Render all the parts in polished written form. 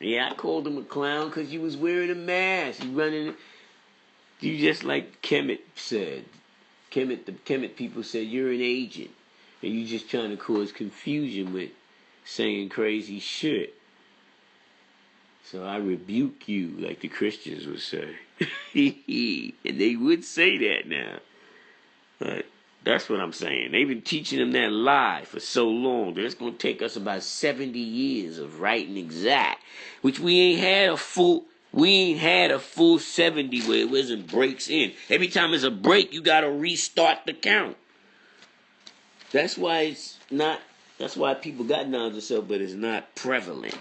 Yeah, I called him a clown because you was wearing a mask. You just like Kemet said. The Kemet people said you're an agent. And you just trying to cause confusion with saying crazy shit. So I rebuke you, like the Christians would say. And they would say that now. But that's what I'm saying. They've been teaching them that lie for so long that it's going to take us about 70 years of right and exact, which we ain't had a full 70 where it wasn't breaks in. Every time there's a break, you got to restart the count. That's why people got knowledge of self, but it's not prevalent.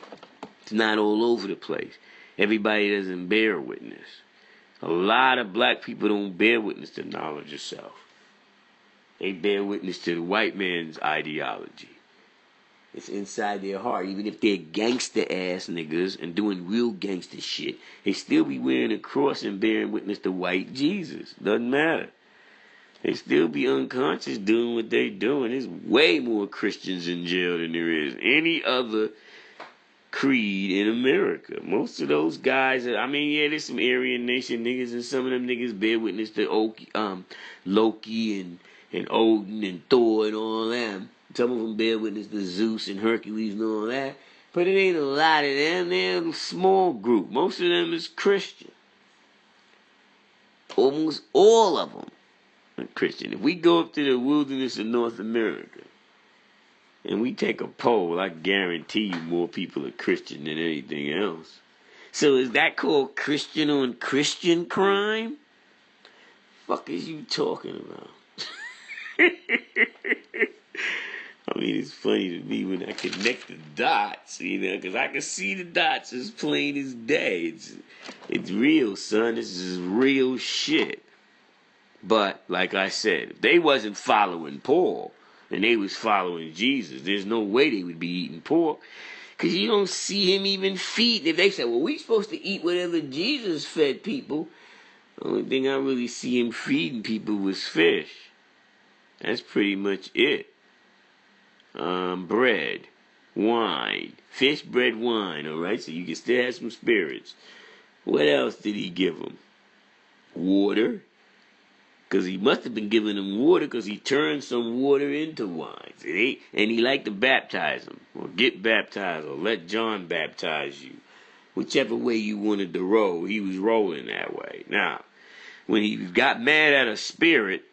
It's not all over the place. Everybody doesn't bear witness. A lot of black people don't bear witness to knowledge of self. They bear witness to the white man's ideology. It's inside their heart. Even if they're gangster ass niggas and doing real gangster shit, they still be wearing a cross and bearing witness to white Jesus. Doesn't matter. They still be unconscious doing what they doing. There's way more Christians in jail than there is any other creed in America. Most of those guys, there's some Aryan Nation niggas, and some of them niggas bear witness to Loki and Odin and Thor and all them. Some of them bear witness to Zeus and Hercules and all that. But it ain't a lot of them. They're a small group. Most of them is Christian. Almost all of them are Christian. If we go up to the wilderness of North America and we take a poll, I guarantee you more people are Christian than anything else. So is that called Christian on Christian crime? Fuck is you talking about? It's funny to me when I connect the dots, because I can see the dots as plain as day. It's real, son. This is real shit. But, like I said, if they wasn't following Paul and they was following Jesus, there's no way they would be eating pork. Because you don't see him even feeding. If they say, well, we supposed to eat whatever Jesus fed people, the only thing I really see him feeding people was fish. That's pretty much it. Bread, wine, fish, bread, wine, alright? So you can still have some spirits. What else did he give them? Water. Because he must have been giving them water because he turned some water into wine. And he liked to baptize them, or get baptized, or let John baptize you. Whichever way you wanted to roll, he was rolling that way. Now, when he got mad at a spirit,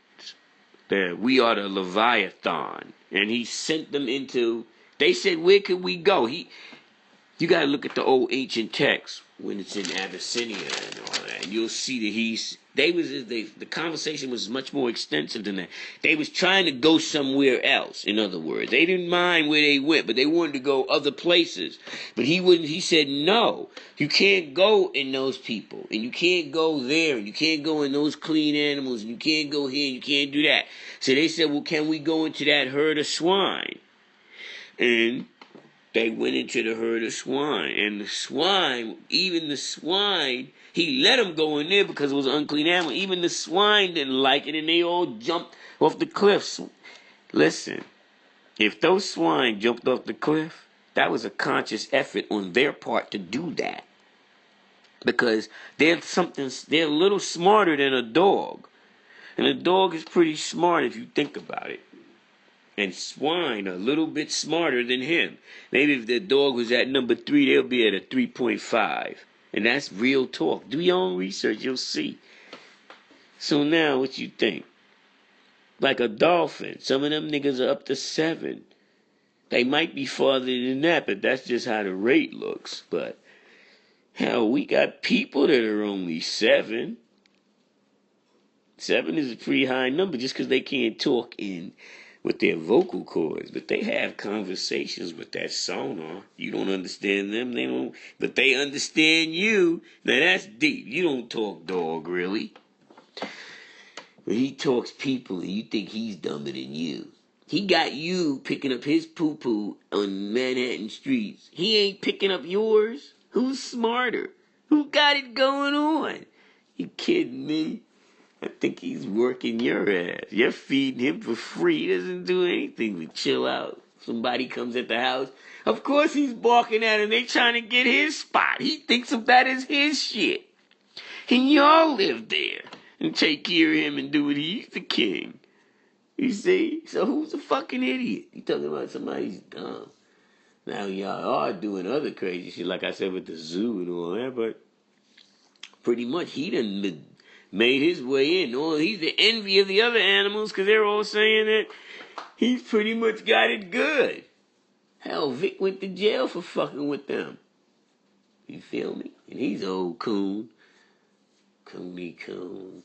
that we are the Leviathan, and he sent them into, they said, where could we go? You got to look at the old ancient text when it's in Abyssinia and all that, and you'll see that the conversation was much more extensive than that. They was trying to go somewhere else, in other words. They didn't mind where they went, but they wanted to go other places. But he said, no, you can't go in those people, and you can't go there, and you can't go in those clean animals, and you can't go here, and you can't do that. So they said, well, can we go into that herd of swine? And they went into the herd of swine, and even the swine, he let them go in there because it was an unclean animal. Even the swine didn't like it, and they all jumped off the cliffs. Listen, if those swine jumped off the cliff, that was a conscious effort on their part to do that. Because they're a little smarter than a dog. And a dog is pretty smart if you think about it. And swine are a little bit smarter than him. Maybe if the dog was at number 3, they'll be at a 3.5. And that's real talk. Do your own research, you'll see. So now, what you think? Like a dolphin, some of them niggas are up to 7. They might be farther than that, but that's just how the rate looks. But, hell, we got people that are only 7. 7 is a pretty high number just because they can't talk with their vocal cords, but they have conversations with that sonar. You don't understand them, they don't, but they understand you. Now that's deep. You don't talk dog, really. But he talks people, and you think he's dumber than you. He got you picking up his poo-poo on Manhattan streets. He ain't picking up yours. Who's smarter? Who got it going on? You kidding me? I think he's working your ass. You're feeding him for free. He doesn't do anything but chill out. somebody comes at the house, of course he's barking at him. They trying to get his spot. He thinks of that as his shit. And y'all live there and take care of him and do it. He's the king. You see? So who's the fucking idiot? You talking about somebody's dumb. Now y'all are doing other crazy shit, like I said, with the zoo and all that, but pretty much he done made his way in. Oh, he's the envy of the other animals because they're all saying that he's pretty much got it good. Hell, Vic went to jail for fucking with them. You feel me? And he's an old coon. Coon.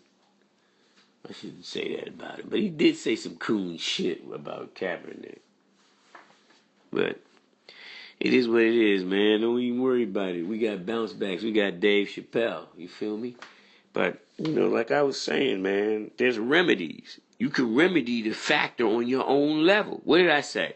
I shouldn't say that about him. But he did say some coon shit about Kaepernick. But it is what it is, man. Don't even worry about it. We got bounce backs. We got Dave Chappelle. You feel me? But, like I was saying, man, there's remedies. You can remedy the factor on your own level. What did I say?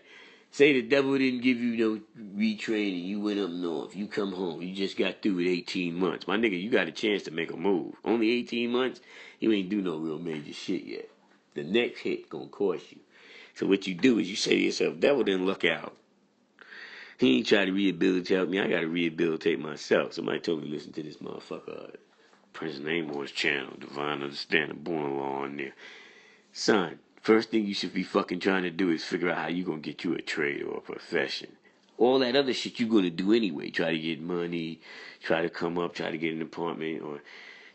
Say the devil didn't give you no retraining. You went up north. You come home. You just got through with 18 months. My nigga, you got a chance to make a move. Only 18 months, you ain't do no real major shit yet. The next hit gonna cost you. So what you do is you say to yourself, devil didn't look out. He ain't try to rehabilitate me. I gotta rehabilitate myself. Somebody told me to listen to this motherfucker. Prince Namor's channel, Divine Understanding, Born Law on there. Son, first thing you should be fucking trying to do is figure out how you gonna get you a trade or a profession. All that other shit you gonna do anyway. Try to get money, try to come up, try to get an apartment, or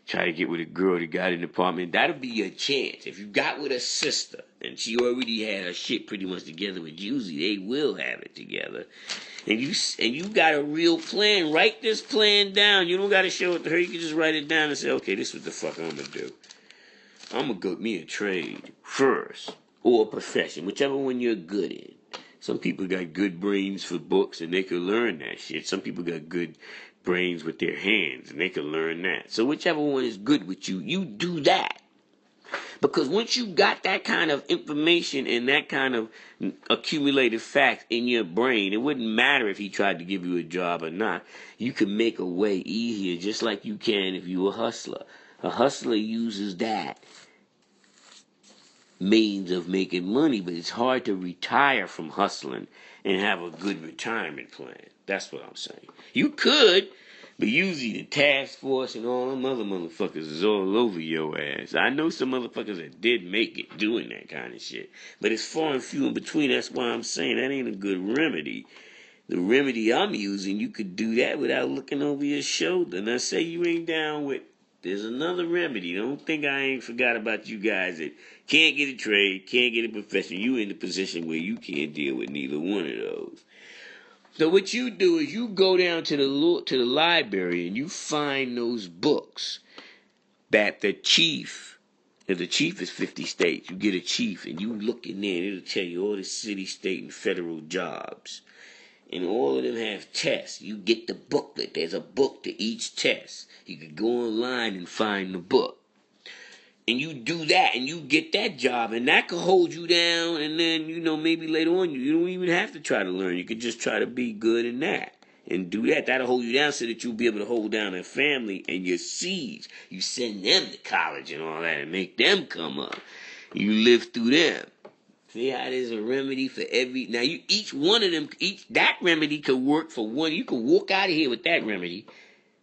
try to get with a girl that got an apartment. That'll be your chance. If you got with a sister and she already had her shit pretty much together with Juicy, they will have it together. And you got a real plan. Write this plan down. You don't got to show it to her. You can just write it down and say, okay, this is what the fuck I'm going to do. I'm going to go me a trade first or a profession, whichever one you're good in. Some people got good brains for books and they can learn that shit. Some people got good brains with their hands and they can learn that. So whichever one is good with you, you do that. Because once you got that kind of information and that kind of accumulated facts in your brain, it wouldn't matter if he tried to give you a job or not. You can make a way easier just like you can if you're a hustler. A hustler uses that means of making money, but it's hard to retire from hustling and have a good retirement plan. That's what I'm saying. You could, but usually the task force and all them other motherfuckers is all over your ass. I know some motherfuckers that did make it doing that kind of shit, but it's far and few in between. That's why I'm saying that ain't a good remedy. The remedy I'm using, you could do that without looking over your shoulder. And I say you ain't down with, there's another remedy. Don't think I ain't forgot about you guys that can't get a trade, can't get a profession. You in the position where you can't deal with neither one of those. So what you do is you go down to the library and you find those books that the chief, if the chief is 50 states, you get a chief and you look in there and it'll tell you all the city, state, and federal jobs. And all of them have tests. You get the booklet. There's a book to each test. You can go online and find the book. And you do that and you get that job and that could hold you down, and then, maybe later on you don't even have to try to learn. You could just try to be good in that and do that. That'll hold you down so that you'll be able to hold down a family and your seeds. You send them to college and all that and make them come up. You live through them. See how there's a remedy for every... Now, each one of them, that remedy could work for one. You can walk out of here with that remedy.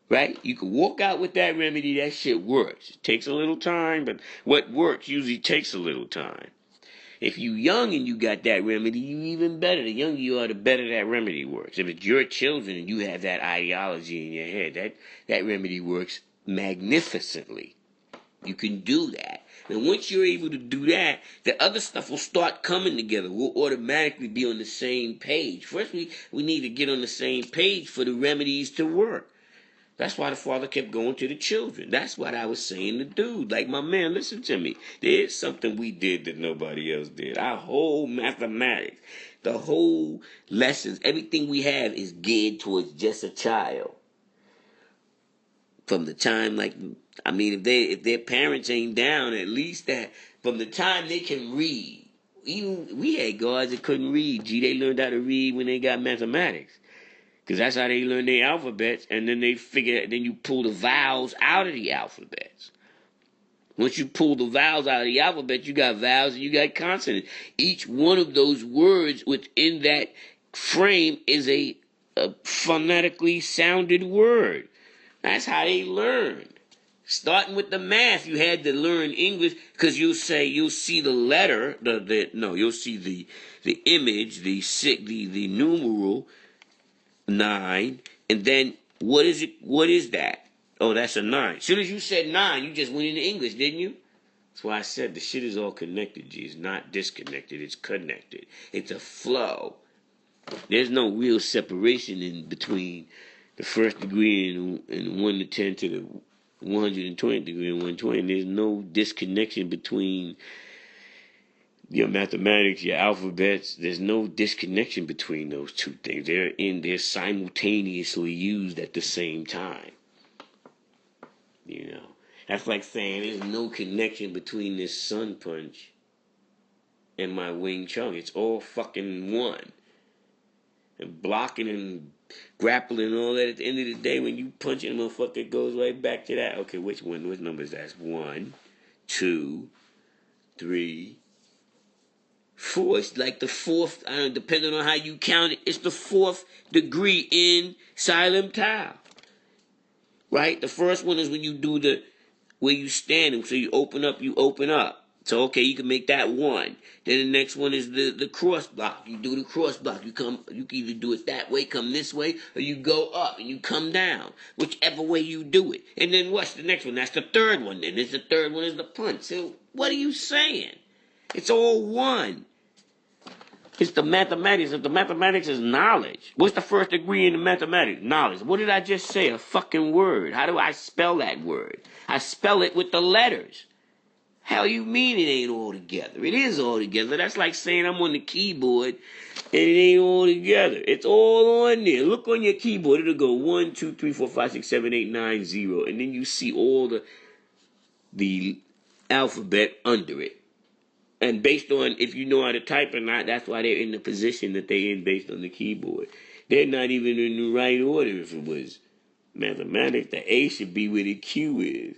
Right? You can walk out with that remedy. That shit works. It takes a little time, but what works usually takes a little time. If you young and you got that remedy, you even better. The younger you are, the better that remedy works. If it's your children and you have that ideology in your head, that remedy works magnificently. You can do that. And once you're able to do that, the other stuff will start coming together. We'll automatically be on the same page. First, we need to get on the same page for the remedies to work. That's why the father kept going to the children. That's what I was saying to dude. Like, my man, listen to me. There's something we did that nobody else did. Our whole mathematics, the whole lessons, everything we have is geared towards just a child. From the time, if their parents ain't down, at least that, from the time they can read. Even we had guards that couldn't read. They learned how to read when they got mathematics. Because that's how they learn their alphabets, and then they figure, then you pull the vowels out of the alphabets. Once you pull the vowels out of the alphabet, you got vowels and you got consonants. Each one of those words within that frame is a phonetically sounded word. That's how they learn. Starting with the math, you had to learn English because you'll see the letter, you'll see the image, the numeral 9, and then what is it? What is that? Oh, that's a 9. As soon as you said 9, you just went into English, didn't you? That's why I said the shit is all connected, G. It's not disconnected, it's connected. It's a flow. There's no real separation in between the first degree and 1 to 10 to the 120 degree and 120. There's no disconnection between your mathematics, your alphabets. There's no disconnection between those two things. They're simultaneously used at the same time. You know, that's like saying there's no connection between this sun punch and my Wing Chun. It's all fucking one. And blocking and grappling and all that, at the end of the day, when you punch it, motherfucker, it goes right back to that. Okay, which one? Which number is that? That's 1, 2, 3, 4. It's like the fourth, depending on how you count it, it's the fourth degree in Silent Tau. Right? The first one is when you do where you stand. So you open up. So, okay, you can make that 1. Then the next one is the cross block. You do the cross block. You can either do it that way, come this way, or you go up and you come down. Whichever way you do it. And then what's the next one? That's the third one. Then the third one is the punch. So what are you saying? It's all one. It's the mathematics. If the mathematics is knowledge, what's the first degree in the mathematics? Knowledge. What did I just say? A fucking word. How do I spell that word? I spell it with the letters. Hell, you mean it ain't all together? It is all together. That's like saying I'm on the keyboard and it ain't all together. It's all on there. Look on your keyboard. It'll go 1, 2, 3, 4, 5, 6, 7, 8, 9, 0. And then you see all the alphabet under it. And based on if you know how to type or not, that's why they're in the position that they're in based on the keyboard. They're not even in the right order. If it was mathematics, the A should be where the Q is.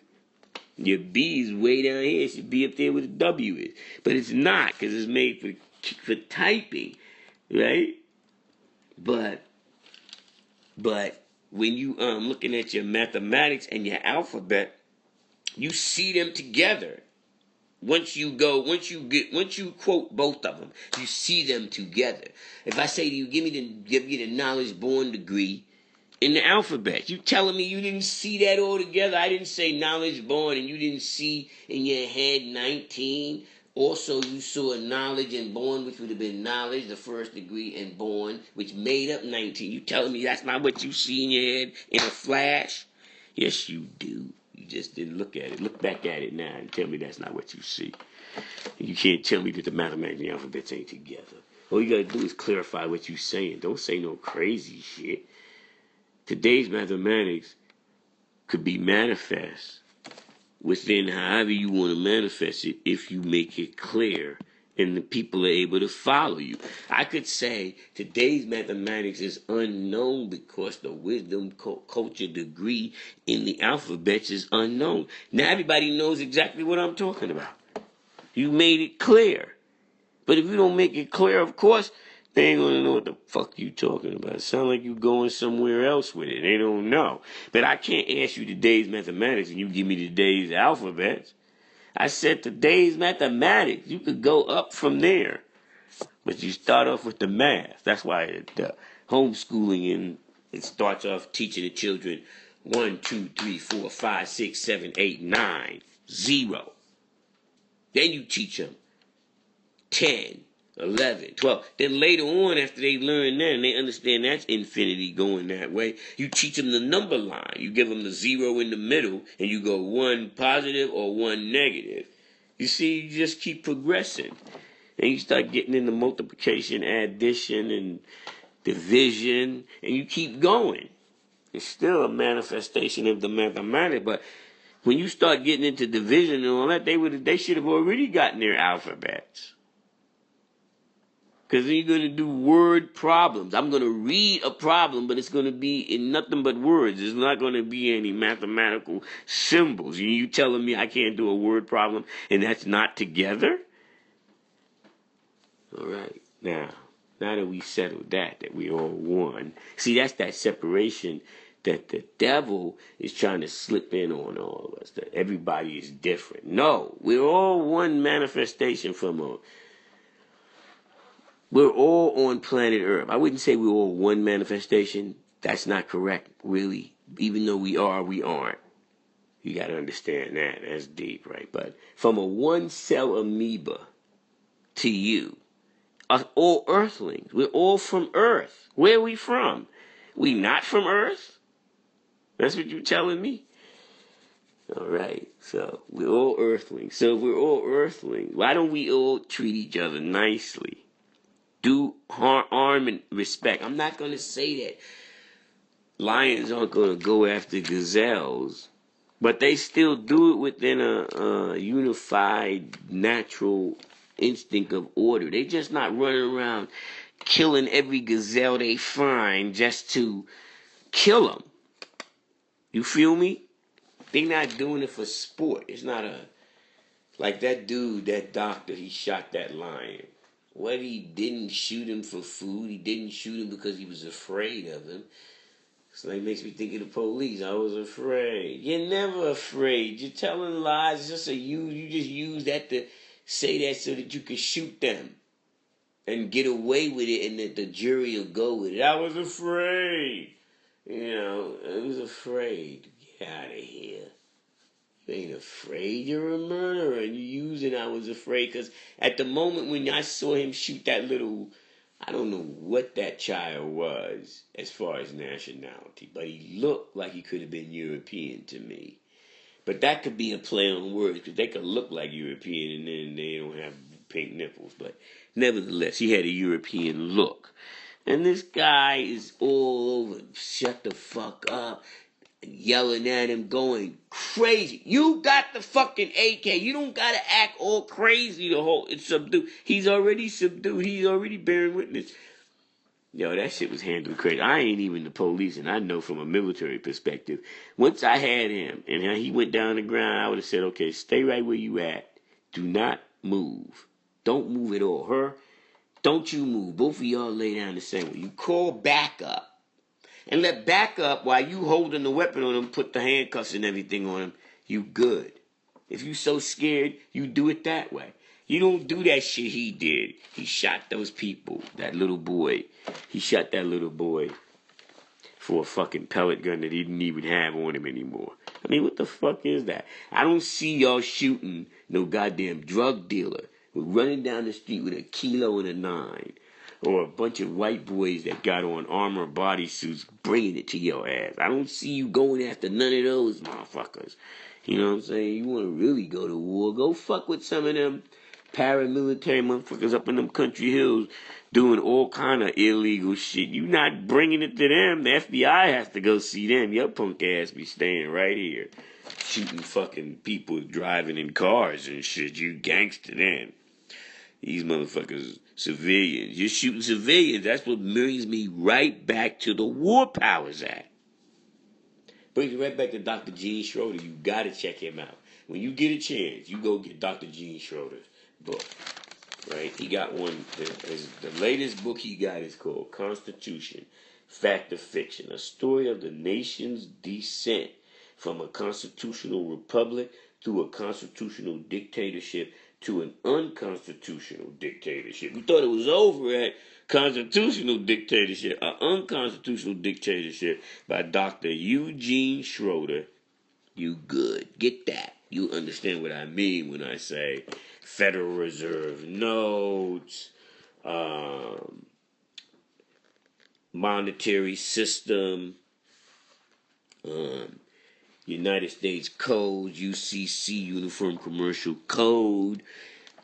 Your B is way down here. It should be up there where the W is. But it's not because it's made for typing, right? But when you looking at your mathematics and your alphabet, you see them together. Once you quote both of them, you see them together. If I say to you, give you the knowledge born degree in the alphabet, you telling me you didn't see that all together? I didn't say knowledge born and you didn't see in your head 19. Also, you saw knowledge and born, which would have been knowledge, the first degree, and born, which made up 19. You telling me that's not what you see in your head in a flash? Yes, you do. You just didn't look at it. Look back at it now and tell me that's not what you see. And you can't tell me that the mathematics and the alphabets ain't together. All you gotta do is clarify what you're saying. Don't say no crazy shit. Today's mathematics could be manifest within however you want to manifest it if you make it clear and the people are able to follow you. I could say today's mathematics is unknown because the wisdom culture degree in the alphabets is unknown. Now everybody knows exactly what I'm talking about. You made it clear. But if you don't make it clear, of course, they ain't gonna know what the fuck you talking about. It sounds like you going somewhere else with it. They don't know. But I can't ask you today's mathematics and you give me today's alphabets. I said today's mathematics. You could go up from there. But you start off with the math. That's why the homeschooling, and it starts off teaching the children 1, 2, 3, 4, 5, 6, 7, 8, 9, 0. Then you teach them 10, 11, 12. Then later on, after they learn that and they understand that's infinity going that way, you teach them the number line. You give them the 0 in the middle and you go 1 positive or 1 negative. You see, you just keep progressing. And you start getting into multiplication, addition, and division, and you keep going. It's still a manifestation of the mathematics, but when you start getting into division and all that, they should have already gotten their alphabets. Because then you're going to do word problems. I'm going to read a problem, but it's going to be in nothing but words. There's not going to be any mathematical symbols. You telling me I can't do a word problem and that's not together? All right. Now that we settled that we all one. See, that's that separation that the devil is trying to slip in on all of us, that everybody is different. No, we're all one manifestation we're all on planet Earth. I wouldn't say we're all one manifestation. That's not correct, really. Even though we are, we aren't. You got to understand that. That's deep, right? But from a one-cell amoeba to you, us all earthlings. We're all from Earth. Where are we from? We not from Earth? That's what you're telling me? All right. So we're all earthlings. So if we're all earthlings, why don't we all treat each other nicely? Do harm and respect. I'm not going to say that lions aren't going to go after gazelles, but they still do it within a unified natural instinct of order. They just not running around killing every gazelle they find just to kill them. You feel me? They not doing it for sport. It's not like that dude, that doctor, he shot that lion. What, he didn't shoot him for food? He didn't shoot him because he was afraid of him. So that makes me think of the police. I was afraid. You're never afraid. You're telling lies. It's just you just use that to say that so that you can shoot them and get away with it, and that the jury will go with it. I was afraid. I was afraid. Get out of here. You ain't afraid. You're a murderer, and you using I was afraid, because at the moment when I saw him shoot that little, I don't know what that child was as far as nationality, but he looked like he could have been European to me. But that could be a play on words, because they could look like European and then they don't have pink nipples. But nevertheless, he had a European look. And this guy is all over, shut the fuck up, yelling at him, going crazy. You got the fucking AK. You don't gotta act all crazy it's subdued. He's already subdued. He's already bearing witness. Yo, that shit was handled crazy. I ain't even the police, and I know from a military perspective, once I had him and he went down the ground, I would have said, okay, stay right where you at. Do not move. Don't move at all. Her, don't you move. Both of y'all lay down the same way. You call backup. And let backup, while you holding the weapon on him, put the handcuffs and everything on him, you good. If you so scared, you do it that way. You don't do that shit he did. He shot those people, that little boy. He shot that little boy for a fucking pellet gun that he didn't even have on him anymore. I mean, what the fuck is that? I don't see y'all shooting no goddamn drug dealer running down the street with a kilo and a 9. Or a bunch of white boys that got on armor bodysuits bringing it to your ass. I don't see you going after none of those motherfuckers. You know what I'm saying? You want to really go to war, go fuck with some of them paramilitary motherfuckers up in them country hills doing all kind of illegal shit. You not bringing it to them. The FBI has to go see them. Your punk ass be staying right here. Shooting fucking people driving in cars and shit. You gangster then. These motherfuckers, civilians. You're shooting civilians. That's what brings me right back to the War Powers Act. Brings me right back to Dr. Gene Schroeder. You got to check him out. When you get a chance, you go get Dr. Gene Schroeder's book. Right? He got one. The latest book he got is called Constitution, Fact or Fiction. A story of the nation's descent from a constitutional republic through a constitutional dictatorship to an unconstitutional dictatorship. We thought it was over at constitutional dictatorship, an unconstitutional dictatorship by Dr. Eugene Schroeder. You good. Get that. You understand what I mean when I say Federal Reserve notes, monetary system, United States Code, UCC, Uniform Commercial Code,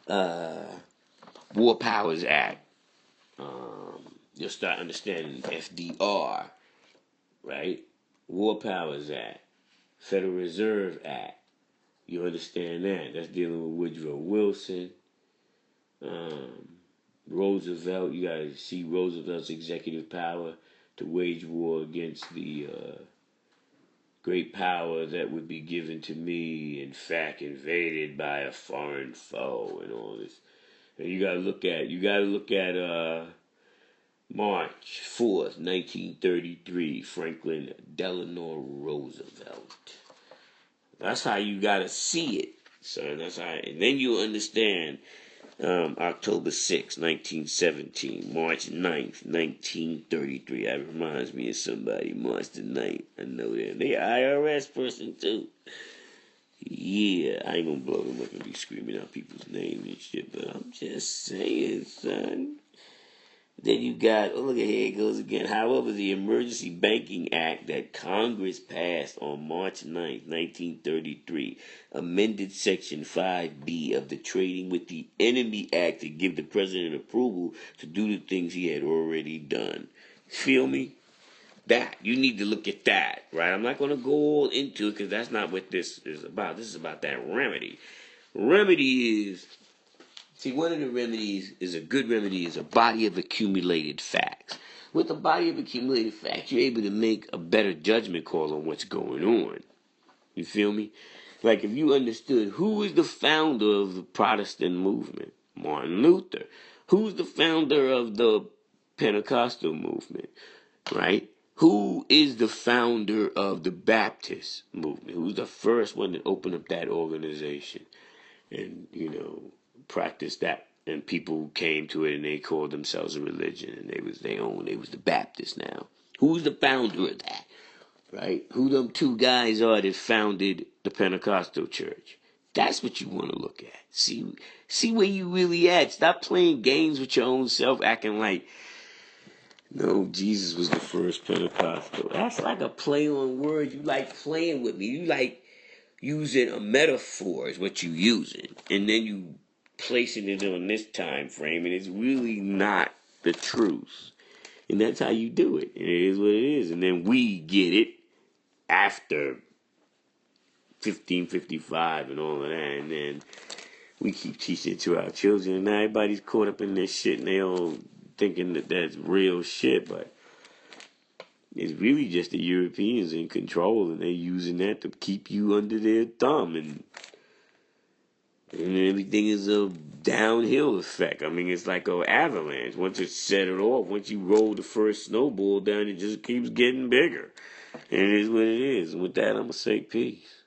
War Powers Act. You'll start understanding FDR, right? War Powers Act, Federal Reserve Act. You understand that? That's dealing with Woodrow Wilson. Roosevelt, you gotta see Roosevelt's executive power to wage war against the great power that would be given to me, in fact, invaded by a foreign foe and all this. And you gotta look at March 4th, 1933, Franklin Delano Roosevelt. That's how you gotta see it, son. That's how, and then you understand October 6th, 1917, March 9th, 1933. That reminds me of somebody, March 9th. I know that. They IRS person too. Yeah, I ain't gonna blow them up and be screaming out people's names and shit, but I'm just saying, son. Then you got, oh, look at here it goes again. However, the Emergency Banking Act that Congress passed on March 9th, 1933, amended Section 5B of the Trading with the Enemy Act to give the president approval to do the things he had already done. Feel me? That. You need to look at that, right? I'm not going to go all into it because that's not what this is about. This is about that remedy. Remedy is... See, one of the remedies is a good remedy is a body of accumulated facts. With a body of accumulated facts, you're able to make a better judgment call on what's going on. You feel me? Like if you understood who is the founder of the Protestant movement, Martin Luther. Who's the founder of the Pentecostal movement, right? Who is the founder of the Baptist movement? Who's the first one that opened up that organization? And, practiced that, and people came to it and they called themselves a religion, and they was the Baptist now. Who's the founder of that, right? Who them two guys are that founded the Pentecostal church? That's what you want to look at. See where you really at. Stop playing games with your own self, acting like, no, Jesus was the first Pentecostal. That's like a play on words. You like playing with me. You like using a metaphor is what you using, and then you placing it on this time frame, and it's really not the truth. And that's how you do it. And it is what it is. And then we get it after 1555 and all of that. And then we keep teaching it to our children. And everybody's caught up in this shit, and they all thinking that that's real shit. But it's really just the Europeans in control, and they're using that to keep you under their thumb. And everything is a downhill effect. I mean, it's like an avalanche. Once it's set it off, once you roll the first snowball down, it just keeps getting bigger. And it is what it is. And with that, I'm going to say peace.